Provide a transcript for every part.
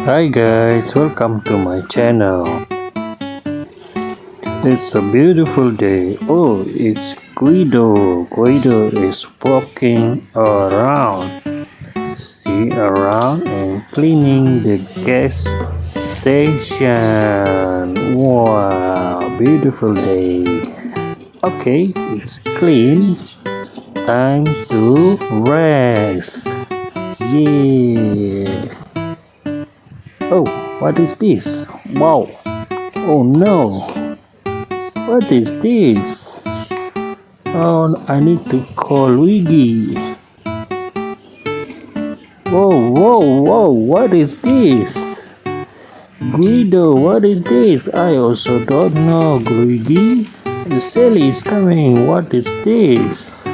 Hi guys, welcome to my channel. It's a beautiful day. Oh, it's Guido. Guido is walking around. See around and cleaning the gas station. Wow, beautiful day. Okay, it's clean. Time to rest. Yeah. Oh, what is this? Wow. Oh no. What is this? Oh, I need to call Luigi. Whoa. What is this? Guido, what is this? I also don't know, Luigi. Sally is coming. What is this?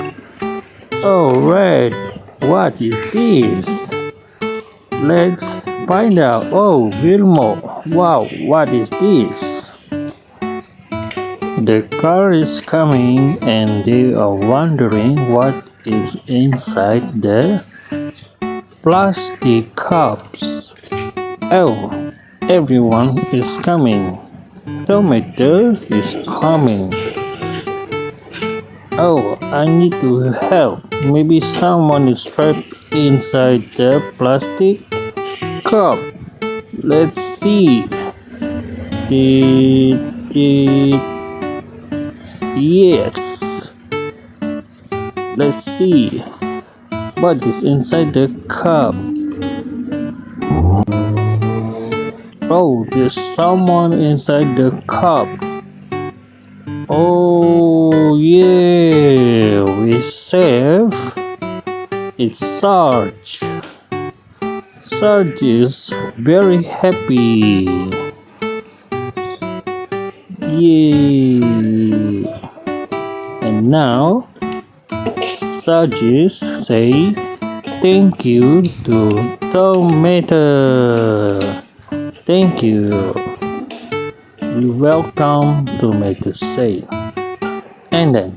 Oh, red. What is this? Let's find out. Oh, Fillmore. Wow, what is this? The car is coming and they are wondering what is inside the plastic cups. Oh, everyone is coming. Tomato is coming. Oh, I need to help. Maybe someone is trapped inside the plastic cup. Let's see. Yes. Let's see. What is inside the cup? Oh, there's someone inside the cup. Oh, yeah. We save. It's Sarge. Sarge is very happy. Yay! And now Sarge say thank you to Tomato. Thank you. You're welcome, Tomato say. And then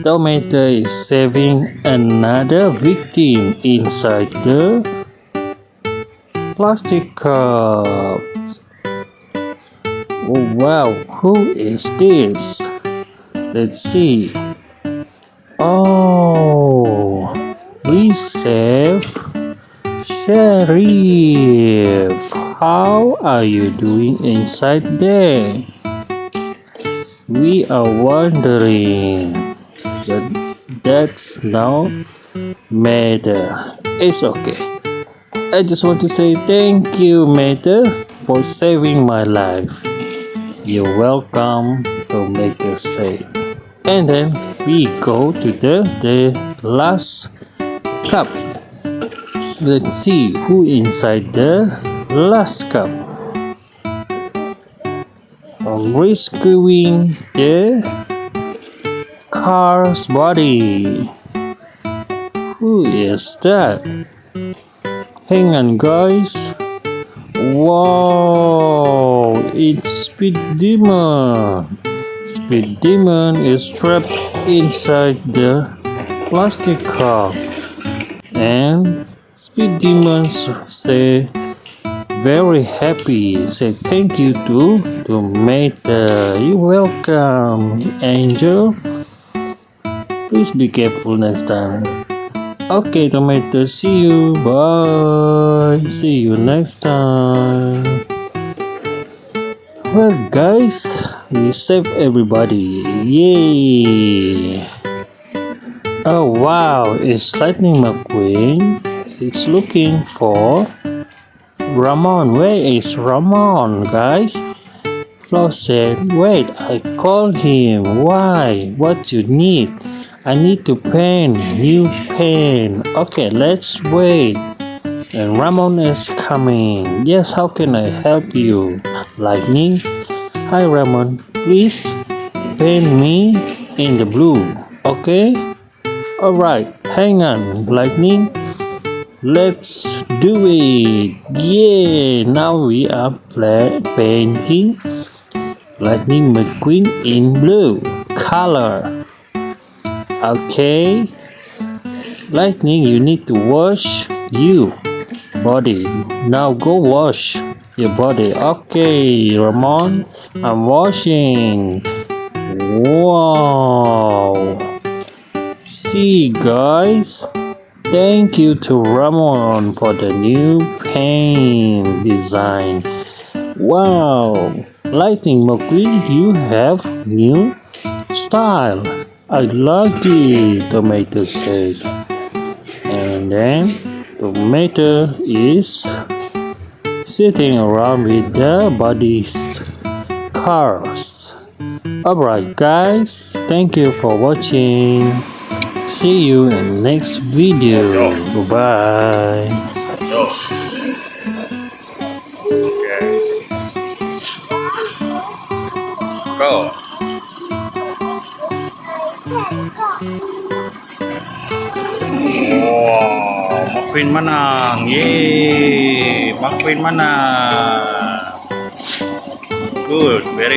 Tomato is saving another victim inside the plastic cups. Oh wow, who is this? Let's see. Oh, we save Sheriff. How are you doing inside there? We are wondering. But that's no matter. It's okay. I just want to say thank you, Mater, for saving my life. You're welcome, Tomato say. And then we go to the last cup. Let's see who inside the last cup. Rescuing the car's body. Who is that? Hang on, guys. Wow, it's Speed Demon. Speed Demon is trapped inside the plastic cup. And Speed Demons say very happy. Say thank you to Tomato. You're welcome, Angel. Please be careful next time. Okay, Tomato, see you. Bye. See you next time. Well, guys, we saved everybody. Yay! Oh, wow, it's Lightning McQueen. It's looking for Ramone. Where is Ramone, guys? Flo said, wait, I called him. Why? What you need? I need to paint, new paint. Okay, let's wait. And Ramone is coming. Yes, how can I help you? Lightning? Hi Ramone, please paint me in the blue. Okay? Alright, hang on, Lightning. Let's do it. Yeah, now we are painting Lightning McQueen in blue color. Okay, Lightning, you need to wash body. Now go wash your body. Okay, Ramon, I'm washing. Wow. See, guys. Thank you to Ramon for the new paint design. Wow. Lightning McQueen, you have new style. I like the tomato shade. And then tomato is sitting around with the buddies cars. Alright guys, thank you for watching. See you in next video. Bye bye. Yo. Okay. Go. Wow, McQueen menang. Yeay, McQueen menang. Good, very